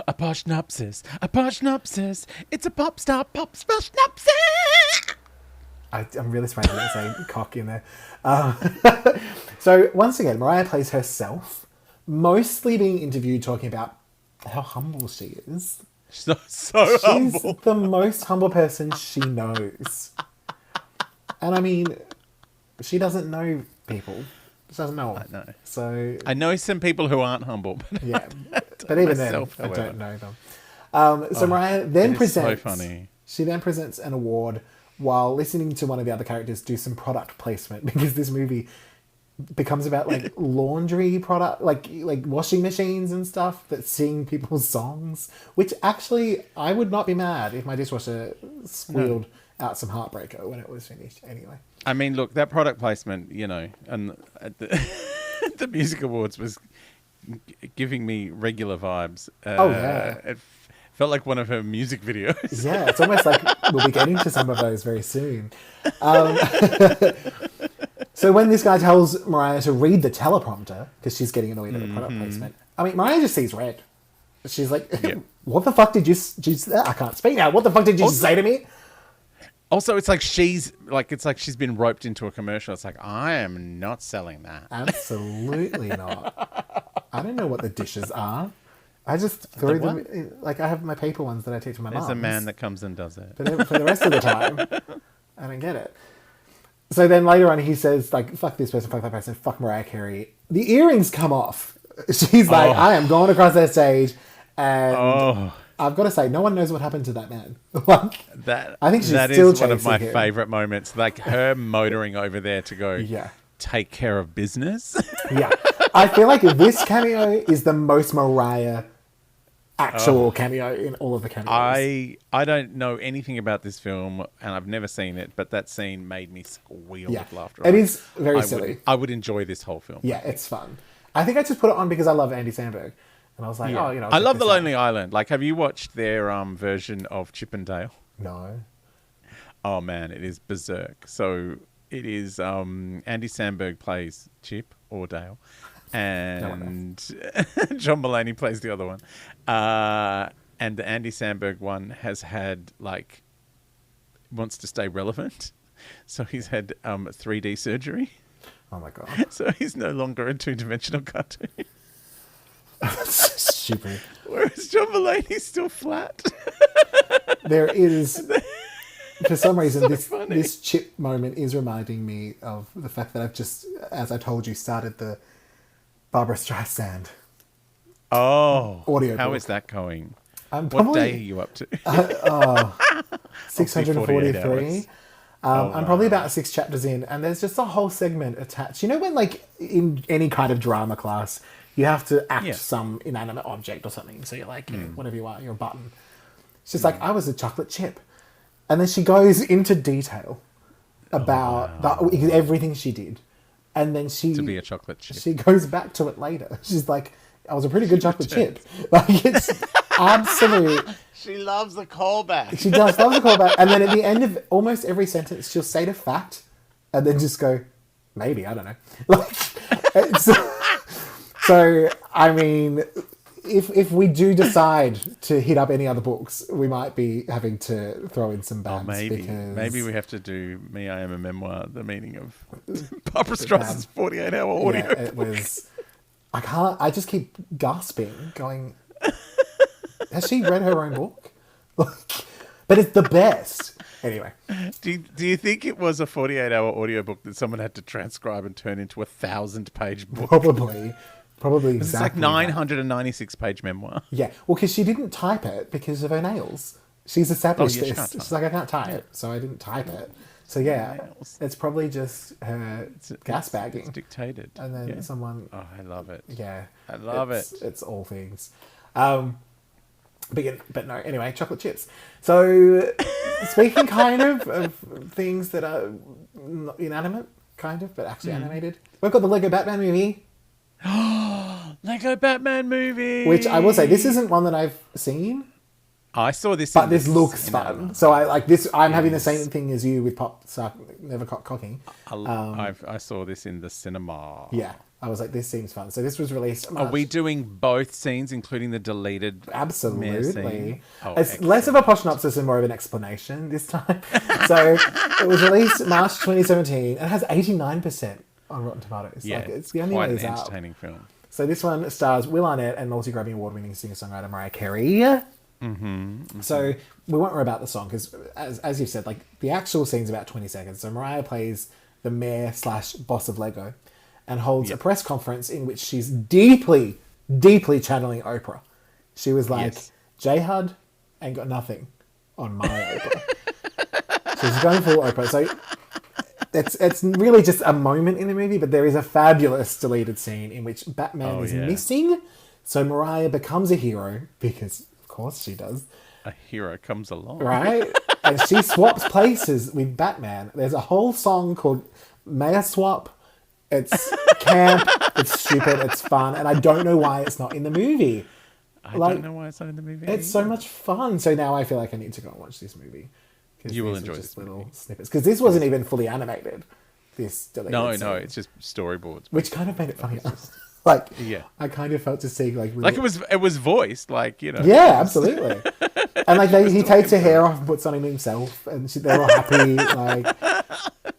A poshnopsis, a poshnopsis. It's a pop star poshnopsis. I'm really surprised I didn't say cock in there. So once again, Mariah plays herself, mostly being interviewed talking about how humble she is. So She's humble. the most humble person she knows. And I mean, she doesn't know people. She doesn't know them. I know. So, I know some people who aren't humble, but yeah. But even myself, then, I however. don't know them. So Mariah then it is so presents... funny. She then presents an award while listening to one of the other characters do some product placement, because this movie becomes about like laundry product, like washing machines and stuff that sing people's songs, which actually I would not be mad if my dishwasher squealed out some Heartbreaker when it was finished anyway. I mean, look, that product placement, you know, and at the, the Music Awards was giving me regular vibes. Oh, yeah. It felt like one of her music videos. Yeah, it's almost like we'll be getting to some of those very soon. So when this guy tells Mariah to read the teleprompter, because she's getting annoyed at the product placement, I mean, Mariah just sees red. She's like, Yeah. what the fuck did you I can't speak now. What the fuck did you say to me? Also, it's like she's been roped into a commercial. It's like, I am not selling that. Absolutely not. I don't know what the dishes are. I just throw them in, like I have my paper ones that I take to my mum. There's a man that comes and does it. But then for the rest of the time, I don't get it. So then later on he says, like, fuck this person, fuck that person, fuck Mariah Carey. The earrings come off. She's like, I am going across that stage, and I've got to say, no one knows what happened to that man. Like, I think she's that still is one of my chasing him. favourite moments. Like her motoring over there to go take care of business. Yeah. I feel like this cameo is the most Mariah actual cameo in all of the cameos. I don't know anything about this film, and I've never seen it, but that scene made me squeal with laughter. It is very silly. I would enjoy this whole film. Yeah, it's fun. I think I just put it on because I love Andy Samberg. And I was like, oh, you know. I love The Lonely Island. Like, have you watched their version of Chip and Dale? No. Oh man, it is berserk. So it is Andy Samberg plays Chip or Dale, and John Mulaney plays the other one. And the Andy Samberg one has had wants to stay relevant, so he's had 3D surgery. Oh my god! So he's no longer a two-dimensional cartoon. That's stupid. Whereas John Mulaney's still flat. There is, for some reason, So this Chip moment is reminding me of the fact that I've just, as I told you, started the Barbara Streisand audio how book. is that going? What What day are you up to? 643. I'm probably about 6 chapters in, and there's just a whole segment attached. You know when, like, in any kind of drama class, you have to act some inanimate object or something. So you're like, you know, whatever you are, you're a button. She's like, I was a chocolate chip. And then she goes into detail about everything she did. And then To be a chocolate chip. she goes back to it later. She's like, I was a pretty good chocolate chip. Like, it's absolute... She loves the callback. She does love the callback. And then at the end of almost every sentence, she'll state a fact and then just go, maybe, I don't know. Like, so, I mean, if we do decide to hit up any other books, we might be having to throw in some bands. Maybe we have to do Me, I Am a Memoir, the meaning of Barbara Streisand's 48-hour audio. Yeah, it was... I just keep gasping, going... Has she read her own book? But it's the best. Anyway. Do you think it was a 48-hour audiobook that someone had to transcribe and turn into a 1,000-page book? Probably exactly. It's like 996-page memoir. Yeah. Well, because she didn't type it because of her nails. She's established she this. can't type. She's like, I can't type, so I didn't type it. So yeah, Nails. it's probably just her gas bagging. It's dictated. And then someone... Oh, I love it. Yeah. I love it. It's all things. But no, anyway, chocolate chips. So, speaking kind of things that are not inanimate, kind of, but actually animated, we've got the Lego Batman movie. Lego Batman movie. Which I will say, this isn't one that I've seen, I saw this, but this looks fun. So I like this. I'm having the Yes. same thing as you with Pop Suck, Never Caught Cocking. I saw this in the cinema. Yeah, I was like, this seems fun. So this was released. Are we doing both scenes, including the deleted? Mare Absolutely. scene? Oh, It's less of a poshnopsis and more of an explanation this time. So it was released March 2017 and has 89% on Rotten Tomatoes. Yeah, Like, it's the only quite way an it's out. entertaining film. So this one stars Will Arnett and multi-Grammy award-winning singer-songwriter Mariah Carey. So we won't worry about the song because, as you've said, like the actual scene's about 20 seconds. So Mariah plays the mayor / boss of Lego and holds a press conference in which she's deeply, deeply channeling Oprah. She was like, Yes. J-Hud ain't got nothing on my Oprah. She's going full Oprah. So it's really just a moment in the movie, but there is a fabulous deleted scene in which Batman is missing. So Mariah becomes a hero because, of course, she does. A hero comes along. Right? And she swaps places with Batman. There's a whole song called Mayor Swap. It's camp, it's stupid, it's fun, and I don't know why it's not in the movie. I don't know why it's not in the movie. It's so much fun. So now I feel like I need to go and watch this movie. You will these are enjoy just this little movie. snippets. Because this wasn't even fully animated. This deleted No, scene, it's just storyboards. which kind of made it funnier. Like, Yeah. I kind of felt to see like Like it was voiced, like, you know. yeah, absolutely. And like he takes her hair off and puts on it himself, and they're all happy. Like,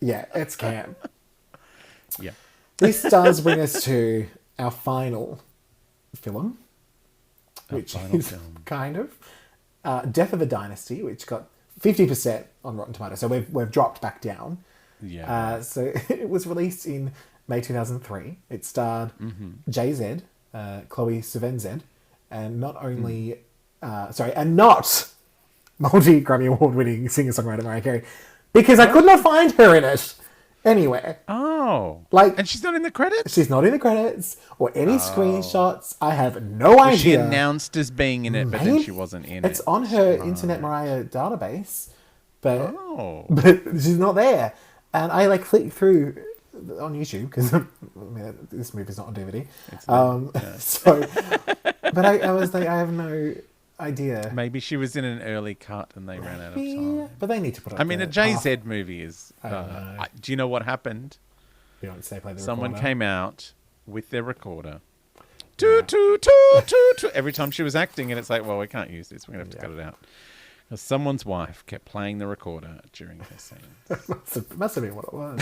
yeah, it's camp. Yeah. This does bring us to our final film, which final is film. kind of Death of a Dynasty, which got 50% on Rotten Tomatoes. So we've dropped back down. Yeah. So it was released in May 2003. It starred Jay-Z, Chloe Sevigny, and not only, and not multi-Grammy award-winning singer-songwriter Mariah Carey, because I could not find her in it anywhere. Oh. Like, And she's not in the credits? she's not in the credits or any screenshots. I have no idea. She announced as being in it, but then Maybe she wasn't in It's it. on her Internet Mariah database, but Oh. but she's not there. And I like flicked through on YouTube because this movie's not on DVD. So, but I was like, I have no idea. Maybe she was in an early cut and they ran out of Yeah, time. but they need to put up. I mean, the a Jay-Z half- movie is... I don't know. do you know what happened? Beyonce played the Someone recorder. came out with their recorder. Toot, toot, toot, toot, toot. Every time she was acting, and it's like, well, we can't use this. We're going to have to cut it out. 'Cause someone's wife kept playing the recorder during her scene. Must have been what it was.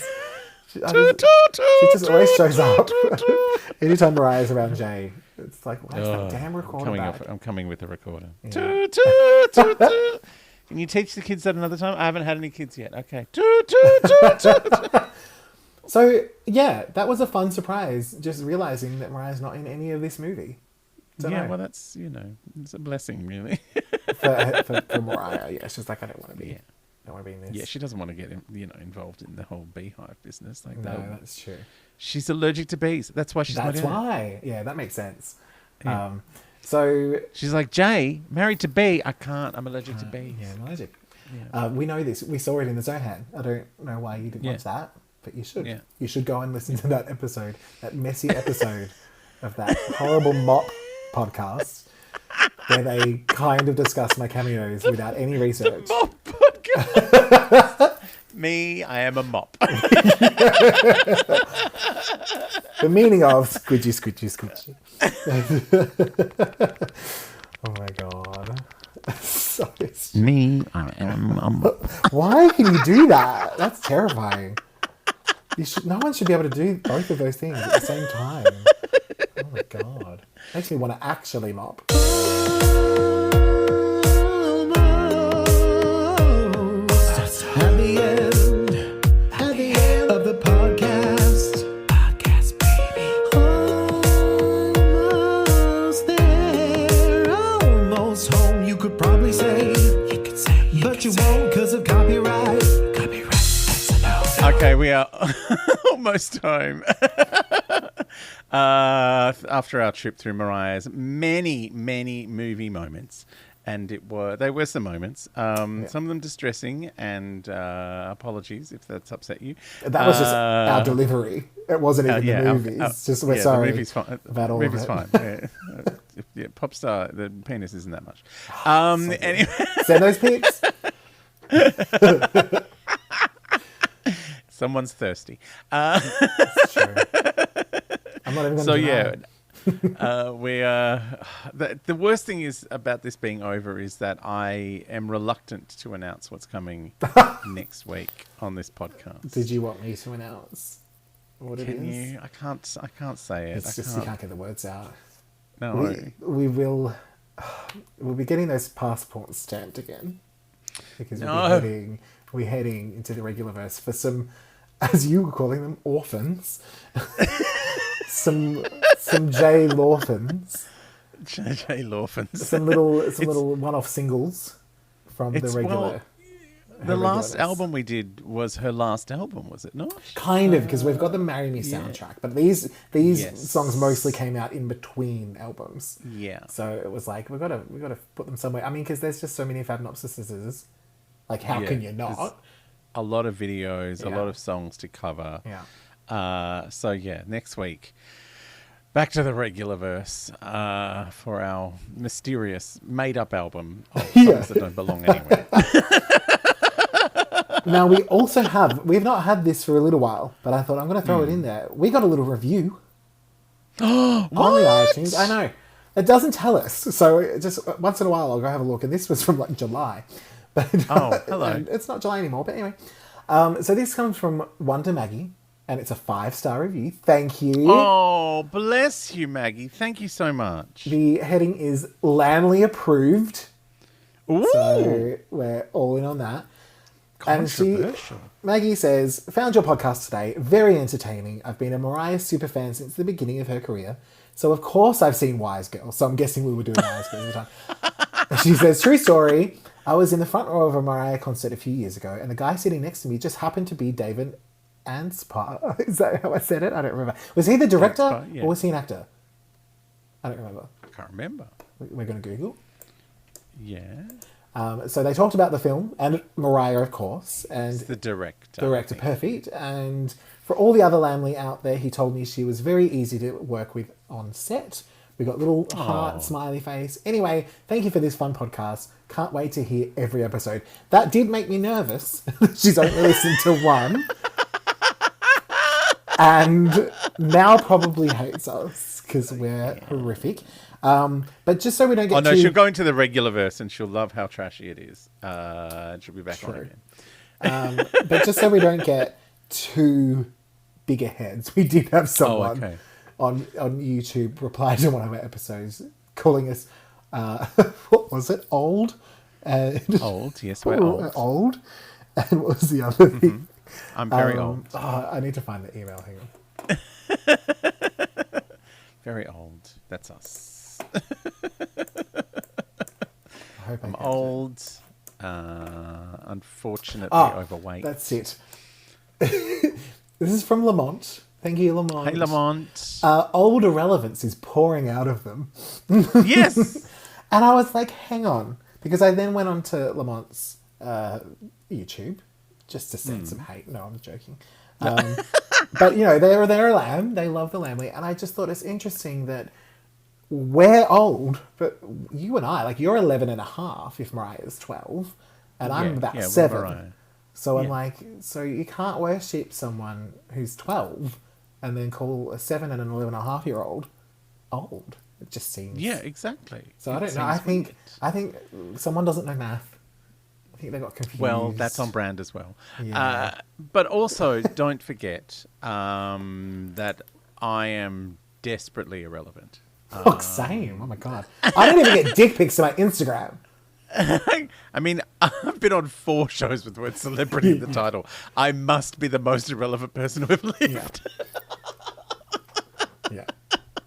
She Toot, toot, she just toot, always toot, shows up. toot, toot. Anytime Mariah's around Jay, it's like, where's that damn recorder back? I'm coming with a recorder. Toot, toot, toot, toot. Can you teach the kids that another time? I haven't had any kids yet. Okay. Toot, toot, toot, toot. So, yeah, that was a fun surprise, just realizing that Mariah's not in any of this movie. Don't Yeah, know. well, that's, it's a blessing, really. for Mariah, yeah, it's just like, I don't want to be, Yeah. I don't want to be in this. Yeah, she doesn't want to get involved in the whole beehive business like No, that. that's true. She's allergic to bees. That's why she's not That's in it. why. Yeah, that makes sense. Yeah. So, She's like, Jay, married to bee. I can't. I'm allergic to bees. yeah, I'm allergic. Yeah. We know this. We saw it in the Zohan. I don't know why you didn't Yeah. watch that, but you should. Yeah. You should go and listen to that episode, that messy episode of that horrible mop podcast, where they kind of discuss my cameos without any research. Mop podcast. Me, I am a mop. The meaning of squidgy, squidgy, squidgy. Oh my god. So Me, I am a mop. why can you do that? That's terrifying. No one should be able to do both of those things at the same time. Oh my god. Makes me want to actually mop. At the end of the podcast. Podcast, baby. Almost there, almost home. You could probably say, but you won't because of copyright. Copyright, that's a no. Okay, we are almost home. After our trip through Mariah's many, many movie moments. And they were some moments, some of them distressing, and apologies if that's upset you. That was just our delivery It wasn't even yeah, the movies. Just we're yeah, sorry the movie's fine. about all movie's of it. fine. Yeah, pop star, the penis isn't that much. Anyway, Send those pics. someone's thirsty. It's true. I'm not even going to So deny yeah, it. the worst thing is about this being over is that I am reluctant to announce what's coming next week on this podcast. Did you want me to announce what it Can is? you? I can't say it. It's just you can't get the words out. No. We will. We'll be getting those passports stamped again because No. we're heading into the regular verse for some, as you were calling them, orphans. some J Lawfans. J Lawfans. Some little one-off singles from the It's- regular. well, the last album we did was her last album, was it not? Kind of, because we've got the "Marry Me" soundtrack, but these Yes. songs mostly came out in between albums. Yeah. So it was like we got to put them somewhere. I mean, because there's just so many Fabnopsises. Like, how Yeah, can you there's not? A lot of videos, a Yeah. lot of songs to cover. Yeah. So yeah, next week, back to the regular verse for our mysterious, made-up album of songs Yeah. that don't belong anywhere. Now we've not had this for a little while, but I thought I'm going to throw it in there. We got a little review on the iTunes. I know it doesn't tell us, so just once in a while I'll go have a look. And this was from like July, but Oh, hello. and it's not July anymore. But anyway, so this comes from Wonder Maggie, and it's a 5-star review. Thank you. Oh, bless you, Maggie. Thank you so much. The heading is Lamley approved, Ooh, so we're all in on that. And controversial. Maggie says, found your podcast today. Very entertaining. I've been a Mariah superfan since the beginning of her career. So, of course, I've seen Wise Girl. So, I'm guessing we were doing Wise Girl at the time. And she says, true story. I was in the front row of a Mariah concert a few years ago, and the guy sitting next to me just happened to be David Anspar. Is that how I said it? I don't remember. Was he the director Anspar, yeah. or was he an actor? I don't remember. I can't remember. We're going to Google. Yeah. So they talked about the film and Mariah, of course, and It's the director. director I think. perfect. And for all the other Lamley out there, he told me she was very easy to work with on set. We got little heart smiley face. Anyway, thank you for this fun podcast. Can't wait to hear every episode. That did make me nervous. She's only listened to one. And now probably hates us because we're horrific. But just so we don't get Oh no, too... she'll go into the regular verse and she'll love how trashy it is. And she'll be back on True. again. But just so we don't get too bigger heads, we did have someone okay. on YouTube reply to one of our episodes calling us, what was it, old? Old, yes, we're old. Old. And what was the other thing? I'm very old. Oh, I need to find the email. Hang on. Very old. That's us. I hope I I'm catch it. old, unfortunately Ah, overweight. That's it. This is from Lamont. Thank you, Lamont. Hey, Lamont. Old irrelevance is pouring out of them. Yes. And I was like, hang on. Because I then went on to Lamont's YouTube just to send some hate. No, I'm joking. But, you know, they're a lamb. They love the Lamley. And I just thought it's interesting that we're old, but you and I, like, you're 11 and a half if Mariah's 12. And I'm about with 7. Mariah. So I'm Yeah. like, so you can't worship someone who's 12 and then call a 7 and an 11 and a half year old old. It just seems... Yeah, exactly. So I It don't know. seems I think weird. someone doesn't know math. I think they got confused. Well, that's on brand as well. Yeah. But also, don't forget that I am desperately irrelevant. Oh, same. Oh my god. I don't even get dick pics to my Instagram. I mean, I've been on 4 shows with the word celebrity in the title. I must be the most irrelevant person who ever lived. Yeah.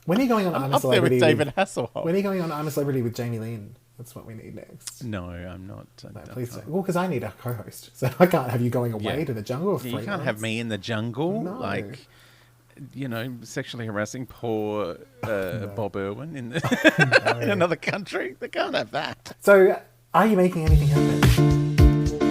When are you going on I'm a Up there Celebrity with David Hasselhoff. When are you going on I'm a Celebrity with Jamie Lynn? That's what we need next. No, I'm not. No, please don't. Well, because I need a co-host. So I can't have you going away Yeah. to the jungle for You 3 can't months. have me in the jungle, No. like, you know, sexually harassing poor Bob Irwin in, the in another country. They can't have that. So, are you making anything happen?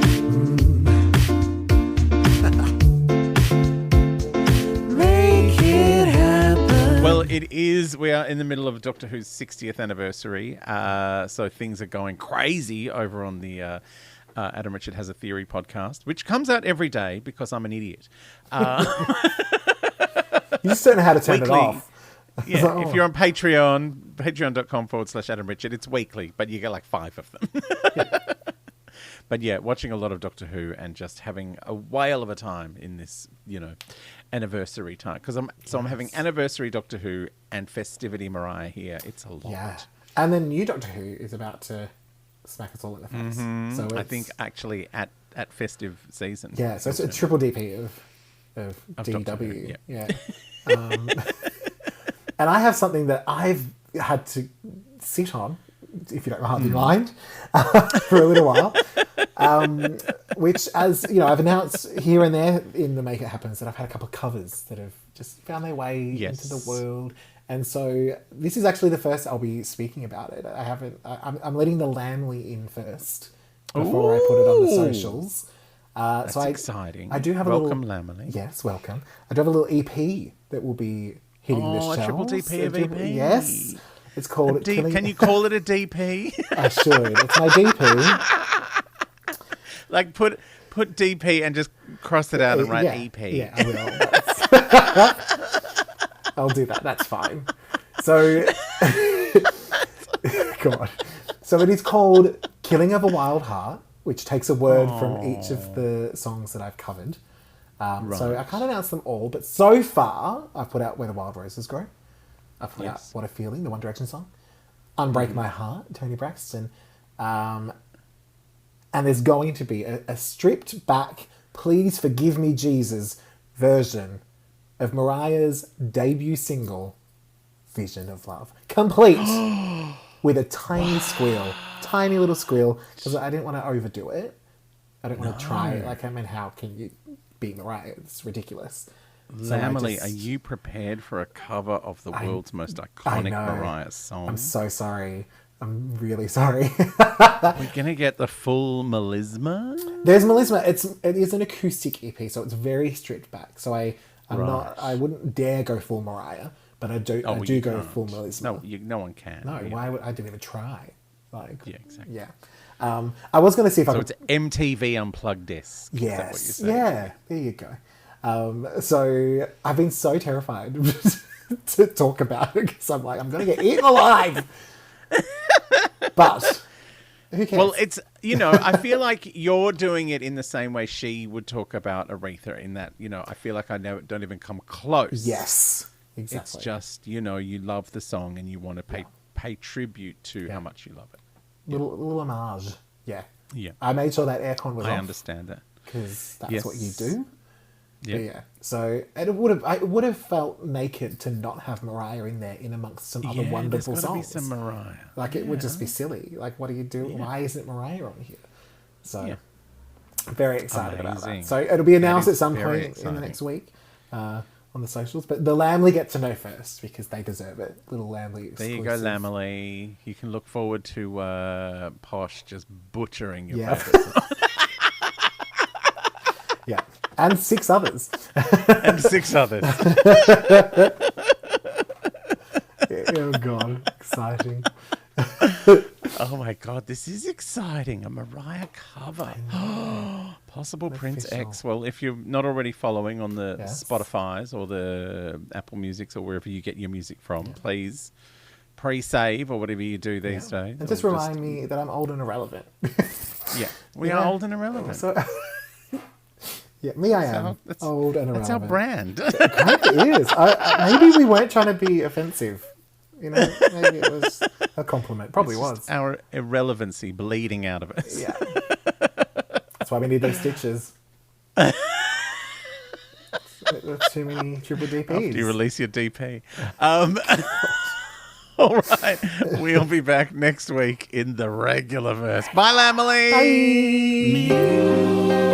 it is. We are in the middle of Doctor Who's 60th anniversary. So things are going crazy over on the Adam Richard Has a Theory podcast, which comes out every day because I'm an idiot. You just don't know how to turn it off. Yeah, Like, if you're on Patreon, patreon.com/Adam Richard, it's weekly, but you get like 5 of them. But yeah, watching a lot of Doctor Who and just having a whale of a time in this, anniversary time. Because I'm having anniversary Doctor Who and festivity Mariah here. It's a lot. Yeah. And then new Doctor Who is about to smack us all in the face. So I think actually at festive season. Yeah, so it's a triple DP of Doctor Who, DW. Yeah. And I have something that I've had to sit on, if you don't hardly mind, for a little while. Which, as you know, I've announced here and there in the Make It Happens that I've had a couple of covers that have just found their way into the world. And so this is actually the first I'll be speaking about it. I'm letting the Lamley in first before I put it on the socials. That's exciting. I do have welcome, a little... Lamley. Yes, welcome. I do have a little EP that will be hitting the shelves. A triple DP of EP. Yes. It's called... Can you call it a DP? I should. It's my DP. Like put DP and just cross it out and write EP. Yeah, I will. I'll do that. That's fine. So... God. So it is called Killing of a Wild Heart, which takes a word from each of the songs that I've covered. So I can't announce them all, but so far I've put out Where the Wild Roses Grow. I've put out What a Feeling, the One Direction song. Unbreak My Heart, Tony Braxton. And there's going to be a stripped back, Please Forgive Me Jesus version of Mariah's debut single, Vision of Love. Complete with a tiny squeal. Tiny little squeal, because I didn't want to overdo it. I didn't want to try it. Like, I mean, how can you beat Mariah? It's ridiculous. Lamely, are you prepared for a cover of the world's most iconic Mariah song? I'm so sorry. I'm really sorry. We're going to get the full melisma? There's melisma. It is an acoustic EP, so it's very stripped back. So I wouldn't dare go full Mariah, but I do go full melisma. No one can. No, I didn't even try. Like, yeah, exactly. Yeah. I was going to see if I could... So it's MTV Unplugged disc. Yes. Is that what you're saying? Yeah. There you go. So I've been so terrified to talk about it because I'm like, I'm going to get eaten alive. But who cares? Well, it's, I feel like you're doing it in the same way she would talk about Aretha in that, I feel like I don't even come close. Yes. Exactly. It's just, you love the song and you want to pay tribute to how much you love it. Little homage. Yeah. Yeah. I made sure that aircon was off. I understand that. Because that's what you do. Yeah. Yeah. So it would have felt naked to not have Mariah in there in amongst some other wonderful there's gotta songs. Be some Mariah. Like it would just be silly. Like what do you do? Why isn't Mariah on here? So I'm very excited about that. So it'll be announced at some point in the next week on the socials. But the Lamley get to know first because they deserve it. Little Lamley exclusive. There you go, Lamley. You can look forward to Posh just butchering your Yeah. And 6 others. And 6 others. Oh, God. Exciting. Oh, my God. This is exciting. A Mariah cover. Possible Prince X. Well, if you're not already following on the Spotify's or the Apple Musics or wherever you get your music from, please pre-save or whatever you do these days. And just remind me that I'm old and irrelevant. We are old and irrelevant. So, I am old and irrelevant. That's our brand. It is. Maybe we weren't trying to be offensive. Maybe it was a compliment. Probably was. Our irrelevancy bleeding out of us. Yeah. That's why we need those stitches. Too many triple DPs. After you release your DP. All right. We'll be back next week in the regular verse. Bye, Lamely. Bye.